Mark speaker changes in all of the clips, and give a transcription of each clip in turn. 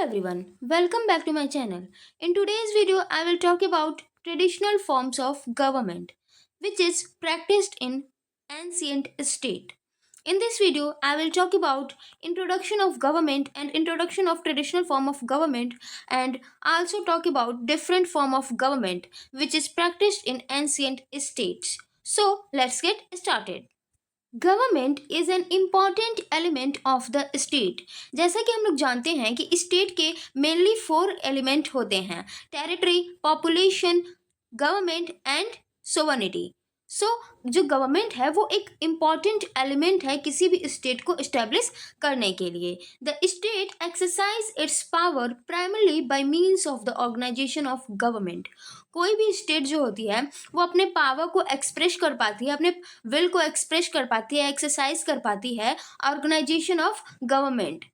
Speaker 1: everyone, welcome back to my channel. In today's video, I will talk about traditional forms of government which is practiced in ancient state. In this video, I will talk about introduction of government and introduction of traditional form of government and also talk about different form of government which is practiced in ancient states. So, let's get started. Government is an important element of the state. जैसा कि हम लोग जानते हैं कि state के mainly four element होते हैं: territory, population, government and sovereignty. So जो गवर्नमेंट है वो एक इम्पॉर्टेंट एलिमेंट है किसी भी स्टेट को इस्टेब्लिश करने के लिए। The state exercise its power primarily by means of the organisation of government. कोई भी स्टेट जो होती है वो अपने पावर को एक्सप्रेस कर पाती है, अपने विल को एक्सप्रेस कर पाती है, एक्सरसाइज कर पाती है ऑर्गेनाइजेशन ऑफ गवर्नमेंट।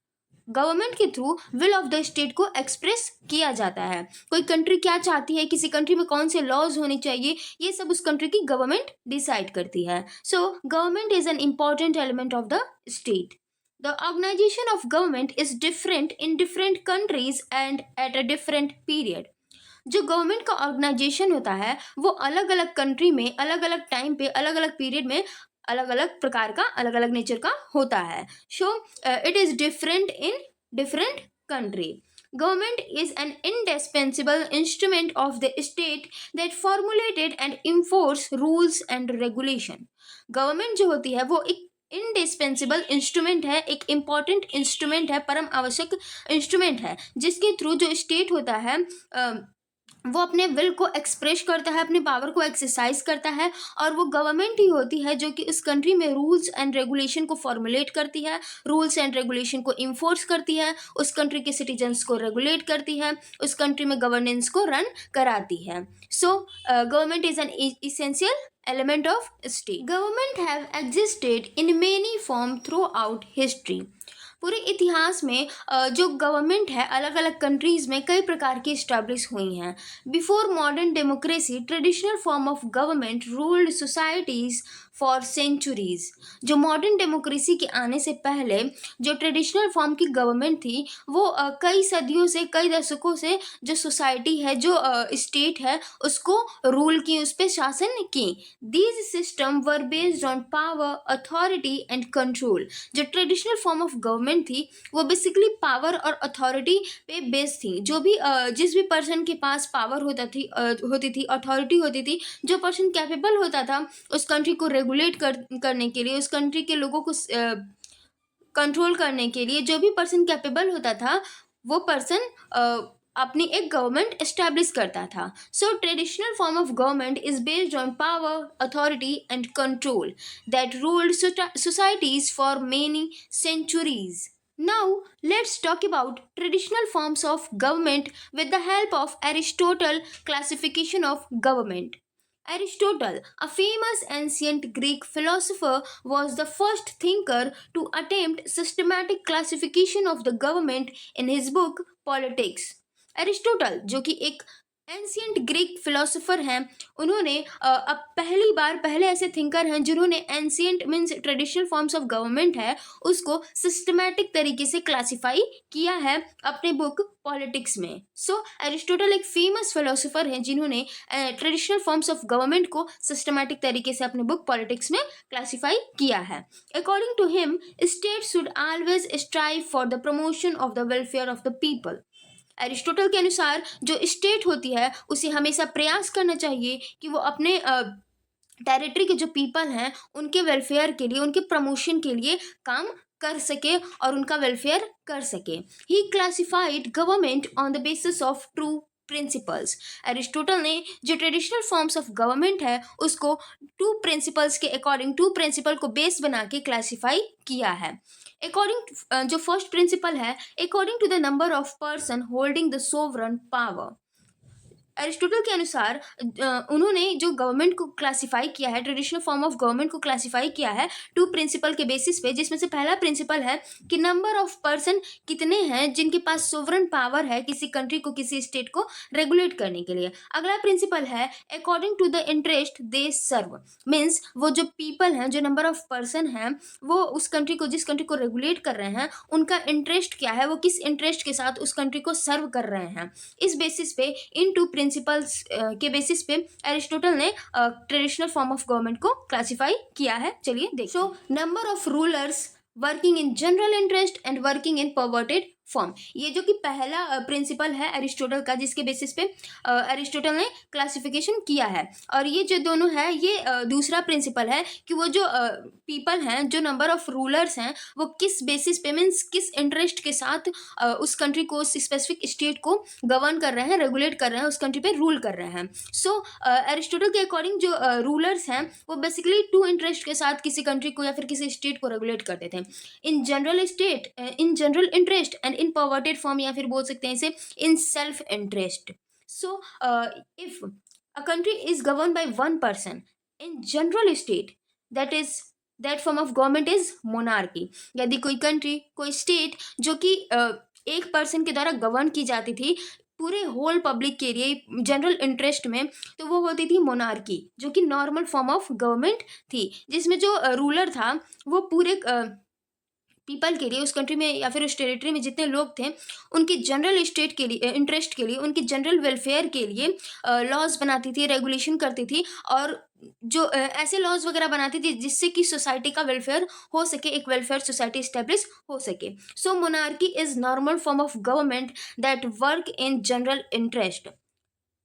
Speaker 1: गवर्नमेंट के through will of the state को एक्सप्रेस किया जाता है। कोई कंट्री क्या चाहती है, किसी कंट्री में कौन से लॉज होने चाहिए, ये सब उस कंट्री की गवर्नमेंट डिसाइड करती है। So government is an important element of the state. The organisation of government is different in different countries and at a different period. जो गवर्नमेंट का ऑर्गेनाइजेशन होता है वो अलग अलग कंट्री में, अलग अलग टाइम पे, अलग अलग पीरियड में अलग अलग प्रकार का, अलग अलग नेचर का होता है। So it is different in different country. Government is an indispensable instrument of the state that formulated and enforce rules and regulation. Government जो होती है वो एक इंडिस्पेंसिबल इंस्ट्रूमेंट है, एक इम्पॉर्टेंट इंस्ट्रूमेंट है, परम आवश्यक इंस्ट्रूमेंट है जिसके थ्रू जो स्टेट होता है वो अपने विल को एक्सप्रेस करता है, अपने पावर को एक्सरसाइज करता है। और वो गवर्नमेंट ही होती है जो कि उस कंट्री में रूल्स एंड रेगुलेशन को फॉर्मुलेट करती है, रूल्स एंड रेगुलेशन को इन्फोर्स करती है, उस कंट्री के सिटीजन्स को रेगुलेट करती है, उस कंट्री में गवर्नेंस को रन कराती है। So government is N essential element of state. Government have existed in many form throughout history. पूरे इतिहास में जो गवर्नमेंट है अलग अलग कंट्रीज़ में कई प्रकार की इस्टेब्लिश हुई हैं। Before modern democracy traditional form of government ruled societies for centuries. जो मॉडर्न डेमोक्रेसी के आने से पहले जो ट्रेडिशनल फॉर्म की गवर्नमेंट थी वो कई सदियों से, कई दशकों से जो सोसाइटी है, जो स्टेट है, उसको रूल की, उस पर शासन की। These system were based on power, authority and control. जो ट्रेडिशनल फॉर्म ऑफ गवर्नमेंट थी वो बेसिकली पावर और अथॉरिटी पे बेस्ड थी। जो भी जिस भी पर्सन के पास पावर होती थी, अथॉरिटी होती थी, जो पर्सन कैपेबल होता था उस कंट्री को रेगुलेट करने के लिए, उस कंट्री के लोगों को कंट्रोल करने के लिए, जो भी पर्सन कैपेबल होता था वो पर्सन अपनी एक गवर्नमेंट एस्टैब्लिश करता था। So traditional form of government is based on power, authority and control that ruled societies for many centuries. Now, let's talk about traditional forms of government with the help of Aristotle classification of government. Aristotle, a famous ancient Greek philosopher, was the first thinker to attempt systematic classification of the government in his book Politics. Aristotle जो कि एक ancient Greek philosopher हैं, उन्होंने अब पहले ऐसे thinker हैं जिन्होंने ancient means traditional forms of government है उसको सिस्टमैटिक तरीके से क्लासिफाई किया है अपने बुक पॉलिटिक्स में। सो एरिस्टोटल एक फेमस फिलोसोफर हैं जिन्होंने ट्रेडिशनल फॉर्म्स ऑफ गवर्नमेंट को सिस्टमैटिक तरीके से अपने बुक पॉलिटिक्स में क्लासिफाई किया है। According to him, state should always strive for the promotion of the welfare of the people. Aristotle के अनुसार जो स्टेट होती है उसे हमेशा प्रयास करना चाहिए कि वो अपने टेरिटरी के जो पीपल हैं उनके वेलफेयर के लिए, उनके प्रमोशन के लिए काम कर सके और उनका वेलफेयर कर सके। He classified government on the basis of two principles. Aristotle ने जो ट्रेडिशनल फॉर्म्स ऑफ गवर्नमेंट है उसको टू प्रिंसिपल्स के अकॉर्डिंग, टू प्रिंसिपल को बेस बना के क्लासिफाई किया है। अकॉर्डिंग जो फर्स्ट प्रिंसिपल है, according to the number of person holding the sovereign power. Aristotle के अनुसार उन्होंने जो गवर्नमेंट को क्लासिफाई किया है, ट्रेडिशनल फॉर्म ऑफ गवर्नमेंट को क्लासिफाई किया है टू प्रिंसिपल के बेसिस पे, जिसमें से पहला प्रिंसिपल है कि नंबर ऑफ पर्सन कितने हैं जिनके पास सोवरन पावर है किसी कंट्री को, किसी स्टेट को रेगुलेट करने के लिए। अगला प्रिंसिपल है according to the interest they serve, means वो जो पीपल हैं, जो नंबर ऑफ पर्सन हैं, वो उस कंट्री को, जिस कंट्री को रेगुलेट कर रहे हैं, उनका इंटरेस्ट क्या है, वो किस इंटरेस्ट के साथ उस कंट्री को सर्व कर रहे हैं। इस बेसिस पे, इन टू प्रिंसिपल्स के बेसिस पे एरिस्टोटल ने ट्रेडिशनल फॉर्म ऑफ गवर्नमेंट को क्लासिफाई किया है। चलिए देखिए। So number of rulers working in general interest and working in perverted form, ये जो कि पहला प्रिंसिपल है एरिस्टोटल का, जिसके बेसिस पे एरिस्टोटल ने क्लासिफिकेशन किया है। और ये जो दोनों है, ये दूसरा प्रिंसिपल है कि वो जो पीपल हैं, जो नंबर ऑफ रूलर्स हैं, वो किस बेसिस पे, मीन्स किस इंटरेस्ट के साथ उस कंट्री को, उस स्पेसिफिक स्टेट को गवर्न कर रहे हैं, रेगुलेट कर रहे हैं, उस कंट्री पे रूल कर रहे हैं। सो एरिस्टोटल के अकॉर्डिंग जो रूलर्स हैं, वो बेसिकली टू इंटरेस्ट के साथ किसी कंट्री को या फिर किसी स्टेट को रेगुलेट करते थे। इन general interest and in perverted form, या फिर बोल सकते हैं इसे in self interest. So if a country is govern by one person in general state, that form of government is monarchy. यदि कोई कंट्री, कोई स्टेट जो कि एक पर्सन के द्वारा गवर्न की जाती थी पूरे होल पब्लिक के लिए, जनरल इंटरेस्ट में, तो वो होती थी मोनार्की, जो कि नॉर्मल फॉर्म ऑफ गवर्नमेंट थी, जिसमें जो रूलर था वो पूरे पीपल के लिए, उस कंट्री में या फिर उस टेरिटरी में जितने लोग थे, उनकी जनरल स्टेट के लिए, इंटरेस्ट के लिए, उनकी जनरल वेलफेयर के लिए लॉज बनाती थी, रेगुलेशन करती थी, और जो ऐसे लॉज वगैरह बनाती थी जिससे कि सोसाइटी का वेलफेयर हो सके, एक वेलफेयर सोसाइटी इस्टेब्लिश हो सके। So monarchy is normal form of government that work in general interest.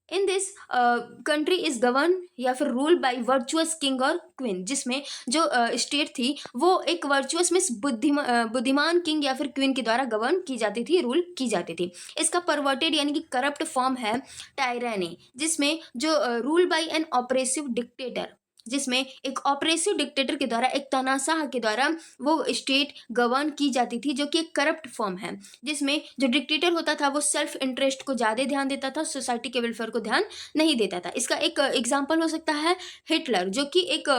Speaker 1: In this country is govern या फिर रूल बाय वर्चुअस किंग और क्वीन, जिसमें जो स्टेट थी वो एक वर्चुअस मीन्स बुद्धिमान किंग या फिर क्वीन के द्वारा गवर्न की जाती थी, रूल की जाती थी। इसका परवर्टेड यानी कि करप्ट फॉर्म है टायरानी, जिसमें जो rule by an oppressive dictator, जिसमें एक ऑपरेसिव डिक्टेटर के द्वारा, एक तानाशाह के द्वारा वो स्टेट गवर्न की जाती थी, जो कि एक करप्ट फॉर्म है, जिसमें जो डिक्टेटर होता था वो सेल्फ इंटरेस्ट को ज़्यादा ध्यान देता था, सोसाइटी के वेलफेयर को ध्यान नहीं देता था। इसका एक एग्जाम्पल हो सकता है हिटलर, जो कि एक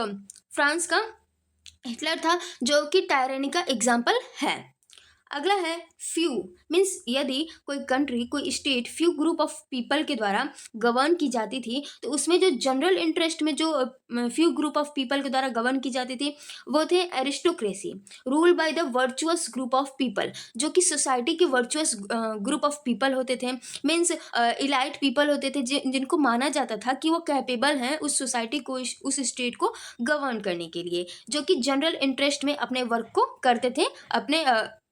Speaker 1: फ्रांस का हिटलर था, जो कि टायरानी का एग्जाम्पल है। अगला है फ्यू, मीन्स यदि कोई कंट्री, कोई state few group of people के द्वारा गवर्न की जाती थी, तो उसमें जो जनरल इंटरेस्ट में जो फ्यू ग्रुप ऑफ पीपल के द्वारा गवर्न की जाती थी वो थे aristocracy, rule by the virtuous group of people, जो कि सोसाइटी के वर्चुअस ग्रुप ऑफ पीपल होते थे, मीन्स इलाइट पीपल होते थे जिनको माना जाता था कि वो कैपेबल हैं उस सोसाइटी को, उस स्टेट को गवर्न करने के लिए, जो कि जनरल इंटरेस्ट में अपने वर्क को करते थे, अपने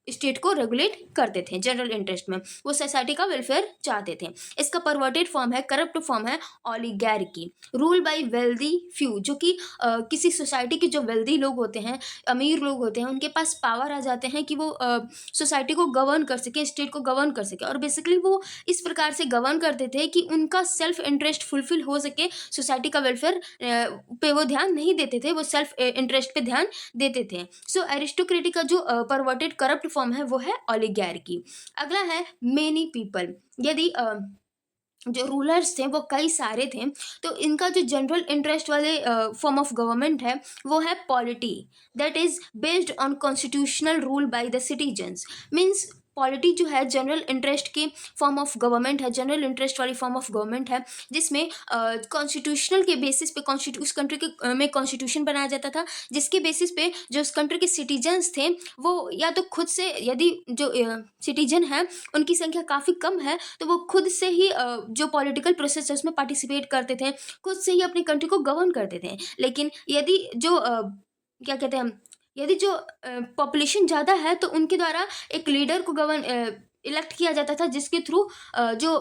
Speaker 1: स्टेट को रेगुलेट करते थे जनरल इंटरेस्ट में, वो सोसाइटी का वेलफेयर चाहते थे। इसका परवर्टेड फॉर्म है, करप्ट फॉर्म है oligarchy, rule by wealthy few, जो कि किसी सोसाइटी के जो वेल्दी लोग होते हैं, अमीर लोग होते हैं, उनके पास पावर आ जाते हैं कि वो सोसाइटी को गवर्न कर सके, स्टेट को गवर्न कर सके, और बेसिकली वो इस प्रकार से गवर्न करते थे कि उनका सेल्फ इंटरेस्ट फुलफिल हो सके, सोसाइटी का वेलफेयर पे वो ध्यान नहीं देते थे, वो सेल्फ इंटरेस्ट पे ध्यान देते थे। सो एरिस्टोक्रेटिक का जो परवर्टेड करप्ट फॉर्म है वो है ओलिगार्की। अगला है मेनी पीपल, यदि जो रूलर्स थे वो कई सारे थे, तो इनका जो जनरल इंटरेस्ट वाले फॉर्म ऑफ गवर्नमेंट है वो है polity, that is based on constitutional rule by the citizens. Means polity जो है जनरल इंटरेस्ट की फॉर्म ऑफ गवर्नमेंट है, जनरल इंटरेस्ट वाली फॉर्म ऑफ गवर्नमेंट है, जिसमें कॉन्स्टिट्यूशनल के बेसिस पे उस कंट्री के में कॉन्स्टिट्यूशन बनाया जाता था, जिसके बेसिस पे जो उस कंट्री के सिटीजन्स थे वो या तो खुद से, यदि जो सिटीजन है उनकी संख्या काफ़ी कम है, तो वो खुद से ही जो पॉलिटिकल प्रोसेस है उसमें पार्टिसिपेट करते थे, खुद से ही अपनी कंट्री को गवर्न करते थे। लेकिन यदि जो क्या कहते हैं, यदि जो पॉपुलेशन ज़्यादा है तो उनके द्वारा एक लीडर को इलेक्ट किया जाता था, जिसके थ्रू जो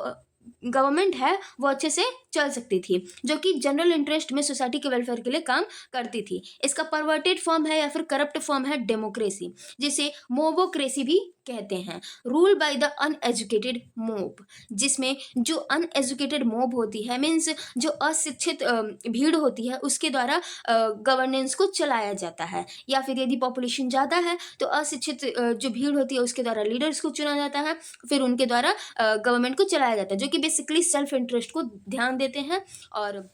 Speaker 1: गवर्नमेंट है वो अच्छे से चल सकती थी, जो कि जनरल इंटरेस्ट में सोसाइटी के वेलफेयर के लिए काम करती थी। इसका परवर्टेड फॉर्म है या फिर करप्ट फॉर्म है डेमोक्रेसी, जिसे मोवोक्रेसी भी कहते हैं, rule by the uneducated mob, जिसमें जो अनएजुकेटेड मोब होती है, मीन्स जो अशिक्षित भीड़ होती है, उसके द्वारा गवर्नेंस को चलाया जाता है। या फिर यदि पॉपुलेशन ज़्यादा है तो अशिक्षित जो भीड़ होती है उसके द्वारा लीडर्स को चुना जाता है, फिर उनके द्वारा गवर्नमेंट को चलाया जाता है, जो कि बेसिकली सेल्फ इंटरेस्ट को ध्यान देते हैं। और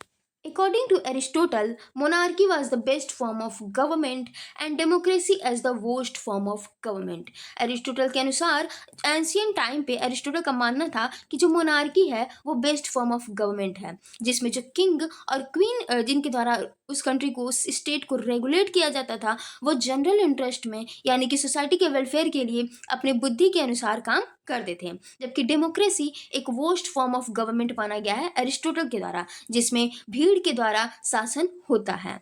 Speaker 1: according to Aristotle, monarchy was the best form of government and democracy as the worst form of government. Aristotle के अनुसार एंशियंट टाइम पे एरिस्टोटल का मानना था कि जो मोनार्की है वो बेस्ट फॉर्म ऑफ गवर्नमेंट है, जिसमें जो किंग और क्वीन जिनके द्वारा उस कंट्री को, उस स्टेट को रेगुलेट किया जाता था, वो जनरल इंटरेस्ट में यानी कि सोसाइटी के वेलफेयर के लिए अपने बुद्धि के अनुसार काम करते थे। जबकि डेमोक्रेसी एक वर्स्ट फॉर्म ऑफ गवर्नमेंट माना गया है एरिस्टोटल के द्वारा, जिसमें भीड़ के द्वारा शासन होता है।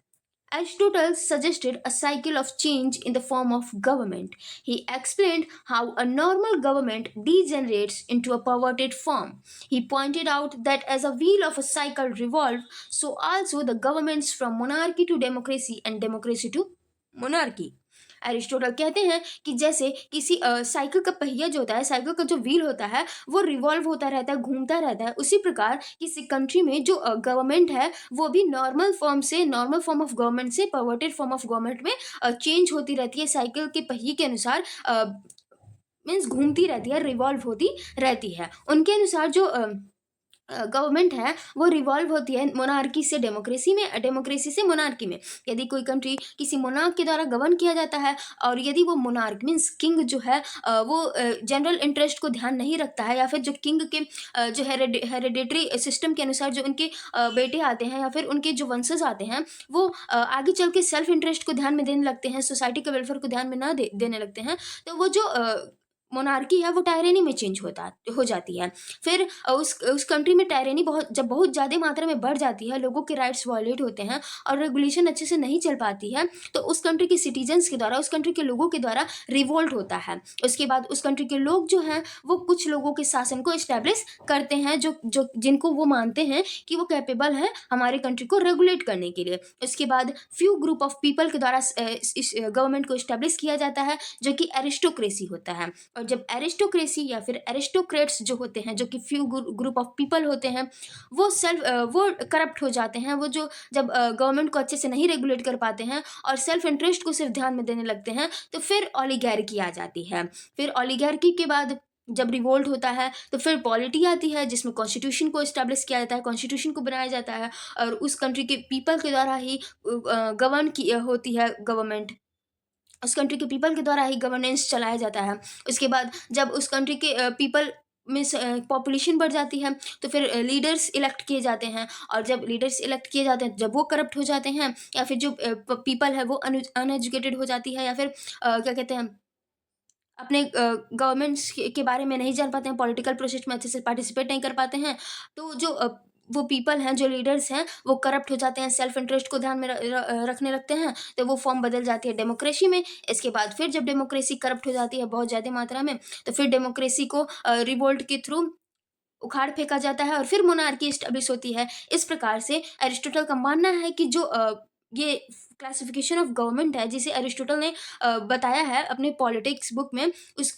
Speaker 1: Aristotle suggested a cycle of change in the form of government. He explained how a normal government degenerates into a perverted form. He pointed out that as a wheel of a cycle revolve, so also the governments from monarchy to democracy and democracy to monarchy. Aristotle कहते हैं कि जैसे किसी cycle का पहिया जो होता है, साइकिल का जो व्हील होता है वो रिवॉल्व होता रहता है, घूमता रहता है, उसी प्रकार किसी कंट्री में जो गवर्नमेंट है वो भी नॉर्मल फॉर्म ऑफ गवर्नमेंट से परवर्टेड फॉर्म ऑफ गवर्नमेंट में चेंज होती रहती है, साइकिल के पहिए के अनुसार मीन्स घूमती रहती है, रिवॉल्व होती रहती है। उनके अनुसार जो गवर्नमेंट है वो रिवॉल्व होती है मोनार्की से डेमोक्रेसी में, डेमोक्रेसी से मोनार्की में। यदि कोई कंट्री किसी मोनार्क के द्वारा गवर्न किया जाता है और यदि वो मोनार्क मीन्स किंग जो है वो जनरल इंटरेस्ट को ध्यान नहीं रखता है, या फिर जो किंग के जो हेरिडेटरी सिस्टम के अनुसार जो उनके बेटे आते हैं या फिर उनके जो वंशज आते हैं वो आगे चल के सेल्फ इंटरेस्ट को ध्यान में देने लगते हैं, सोसाइटी के वेलफेयर को ध्यान में ना देने लगते हैं, तो वो जो मोनार्की है वो टायरेनी में चेंज हो जाती है। फिर उस कंट्री में टायरेनी बहुत ज़्यादा मात्रा में बढ़ जाती है, लोगों के राइट्स वायलेट होते हैं और रेगुलेशन अच्छे से नहीं चल पाती है, तो उस कंट्री के सिटीजन्स के द्वारा, उस कंट्री के लोगों के द्वारा रिवोल्ट होता है। उसके बाद उस कंट्री के लोग जो हैं वो कुछ लोगों के शासन को इस्टेब्लिश करते हैं जो जिनको वो मानते हैं कि वो कैपेबल हैं हमारे कंट्री को रेगुलेट करने के लिए। उसके बाद फ्यू ग्रुप ऑफ पीपल के द्वारा इस गवर्नमेंट को इस्टेब्लिश किया जाता है, जो कि एरिस्टोक्रेसी होता है। और जब एरिस्टोक्रेसी या फिर एरिस्टोक्रेट्स जो होते हैं, जो कि फ्यू ग्रुप ऑफ पीपल होते हैं, वो करप्ट हो जाते हैं, वो जो जब गवर्नमेंट को अच्छे से नहीं रेगुलेट कर पाते हैं और सेल्फ इंटरेस्ट को सिर्फ ध्यान में देने लगते हैं, तो फिर ओलिगार्की आ जाती है। फिर ओलिगार्की के बाद जब रिवोल्ट होता है तो फिर पॉलिटी आती है, जिसमें कॉन्स्टिट्यूशन को इस्टेब्लिश किया जाता है, कॉन्स्टिट्यूशन को बनाया जाता है और उस कंट्री के पीपल के द्वारा ही गवर्न की होती है गवर्नमेंट, उस कंट्री के पीपल के द्वारा ही गवर्नेंस चलाया जाता है। उसके बाद जब उस कंट्री के पीपल में पॉपुलेशन बढ़ जाती है तो फिर लीडर्स इलेक्ट किए जाते हैं, और जब लीडर्स इलेक्ट किए जाते हैं जब वो करप्ट हो जाते हैं, या फिर जो पीपल है वो अनएजुकेटेड हो जाती है, या फिर क्या कहते हैं अपने गवर्नमेंट्स के बारे में नहीं जान पाते हैं, पॉलिटिकल प्रोसेस में अच्छे से पार्टिसिपेट नहीं कर पाते हैं, तो जो वो पीपल हैं, जो लीडर्स हैं, वो करप्ट हो जाते हैं, सेल्फ इंटरेस्ट को ध्यान में रखने लगते हैं, तो वो फॉर्म बदल जाती है डेमोक्रेसी में। इसके बाद फिर जब डेमोक्रेसी करप्ट हो जाती है बहुत ज़्यादा मात्रा में, तो फिर डेमोक्रेसी को रिवोल्ट के थ्रू उखाड़ फेंका जाता है और फिर मोनार्की इस्टेब्लिश होती है। इस प्रकार से एरिस्टोटल का मानना है कि जो ये क्लासिफिकेशन ऑफ गवर्नमेंट है, जिसे एरिस्टोटल ने बताया है अपने पॉलिटिक्स बुक में,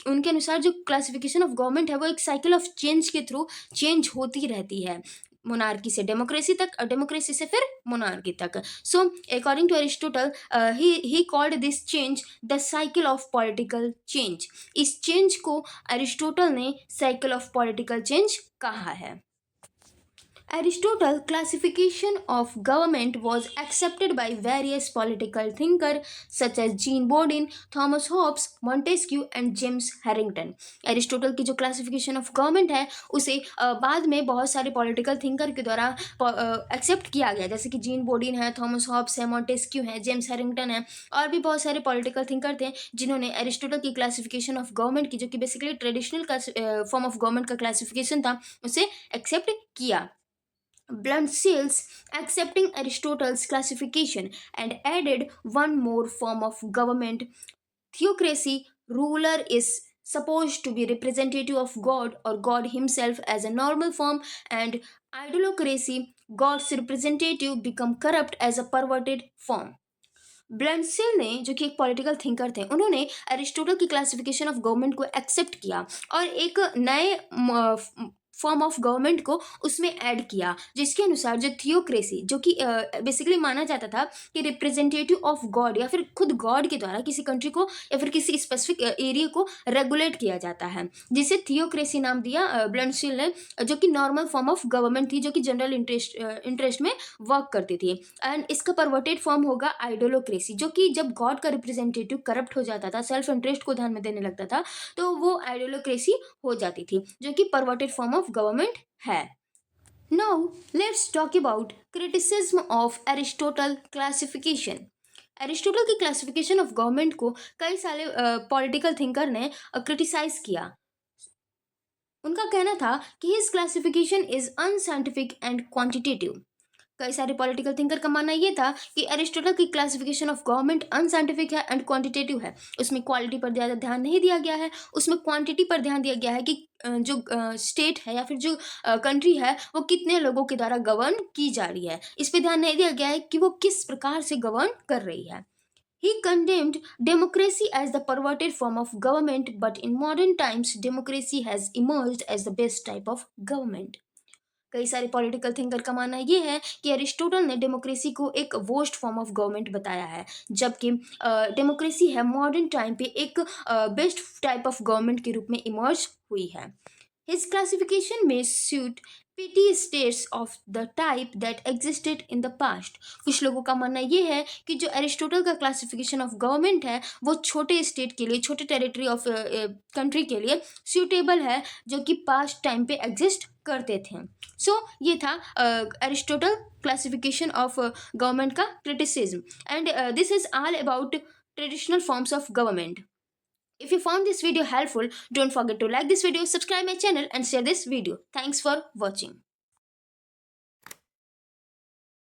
Speaker 1: उनके अनुसार जो क्लासिफिकेशन ऑफ गवर्नमेंट है वो एक साइकिल ऑफ चेंज के थ्रू चेंज होती रहती है, मोनार्की से डेमोक्रेसी तक और डेमोक्रेसी से फिर मोनार्की तक। So according to Aristotle he called this change the cycle of political change. इस चेंज को एरिस्टोटल ने साइकिल ऑफ पॉलिटिकल चेंज कहा है। Aristotle's classification of government was accepted by various political thinkers such as Jean Bodin, Thomas Hobbes, Montesquieu and James Harrington. Aristotle की जो classification of government है उसे बाद में बहुत सारे पॉलिटिकल थिंकर के द्वारा एक्सेप्ट किया गया, जैसे कि जीन बोडिन है, थॉमस हॉब्स है, मॉन्टेस्क्यू है, जेम्स हैरिंगटन है, और भी बहुत सारे पॉलिटिकल थिंकर थे जिन्होंने एरिस्टोटल की क्लासिफिकेशन ऑफ गवर्नमेंट की, जो कि basically traditional form of government का क्लासिफिकेशन था, उसे एक्सेप्ट किया। Blundsels accepting Aristotle's classification and added one more form of government, theocracy. Ruler is supposed to be representative of God or God himself as a normal form, and idolocracy, God's representative, become corrupt as a perverted form. ब्लंसिल ने, जो कि एक political thinker थे, उन्होंने Aristotle की classification of government को accept किया और एक नए फॉर्म ऑफ गवर्नमेंट को उसमें ऐड किया, जिसके अनुसार जो थियोक्रेसी, जो कि बेसिकली माना जाता था कि रिप्रेजेंटेटिव ऑफ गॉड या फिर खुद गॉड के द्वारा किसी कंट्री को या फिर किसी स्पेसिफिक एरिया को रेगुलेट किया जाता है, जिसे थियोक्रेसी नाम दिया ब्लंसिल ने, जो कि नॉर्मल फॉर्म ऑफ गवर्नमेंट थी, जो कि जनरल इंटरेस्ट में वर्क करती थी। एंड इसका परवर्टेड फॉर्म होगा आइडोलोक्रेसी, जो कि जब गॉड का रिप्रेजेंटेटिव करप्ट हो जाता था, सेल्फ इंटरेस्ट को ध्यान में देने लगता था, तो वो आइडोलोक्रेसी हो जाती थी, जो कि परवर्टेड फॉर्म ऑफ गवर्नमेंट है। Now let's talk about criticism of Aristotle classification. Aristotle की क्लासिफिकेशन ऑफ गवर्नमेंट को कई सारे पॉलिटिकल थिंकर ने क्रिटिसाइज किया। उनका कहना था कि his classification is unscientific and quantitative. कई सारे पॉलिटिकल थिंकर का मानना ये था कि एरिस्टोटल की क्लासिफिकेशन ऑफ गवर्नमेंट अनसाइंटिफिक है एंड क्वांटिटेटिव है। उसमें क्वालिटी पर ज़्यादा ध्यान नहीं दिया गया है, उसमें क्वांटिटी पर ध्यान दिया गया है कि जो स्टेट है या फिर जो कंट्री है वो कितने लोगों के द्वारा गवर्न की जा रही है। इस पर ध्यान नहीं दिया गया है कि वो किस प्रकार से गवर्न कर रही है। He condemned democracy as the perverted form of government, but in modern times, democracy has emerged as the best type of government. कई सारे पॉलिटिकल थिंकर का मानना ये है कि एरिस्टोटल ने डेमोक्रेसी को एक वर्स्ट फॉर्म ऑफ गवर्नमेंट बताया है, जबकि डेमोक्रेसी है मॉडर्न टाइम पे एक बेस्ट टाइप ऑफ गवर्नमेंट के रूप में इमर्ज हुई है। His classification may suit petty states of the type that existed in the past. कुछ लोगों का मानना ये है कि जो एरिस्टोटल का क्लासिफिकेशन ऑफ गवर्नमेंट है वो छोटे स्टेट के लिए, छोटे टेरिटरी ऑफ कंट्री के लिए सूटेबल है, जो कि पास्ट टाइम पे एग्जिस्ट करते थे। सो ये था एरिस्टोटल क्लासिफिकेशन ऑफ गवर्नमेंट का criticism, and this is all about traditional forms of government. If you found this video helpful, don't forget to like this video, subscribe my channel and share this video. Thanks for watching.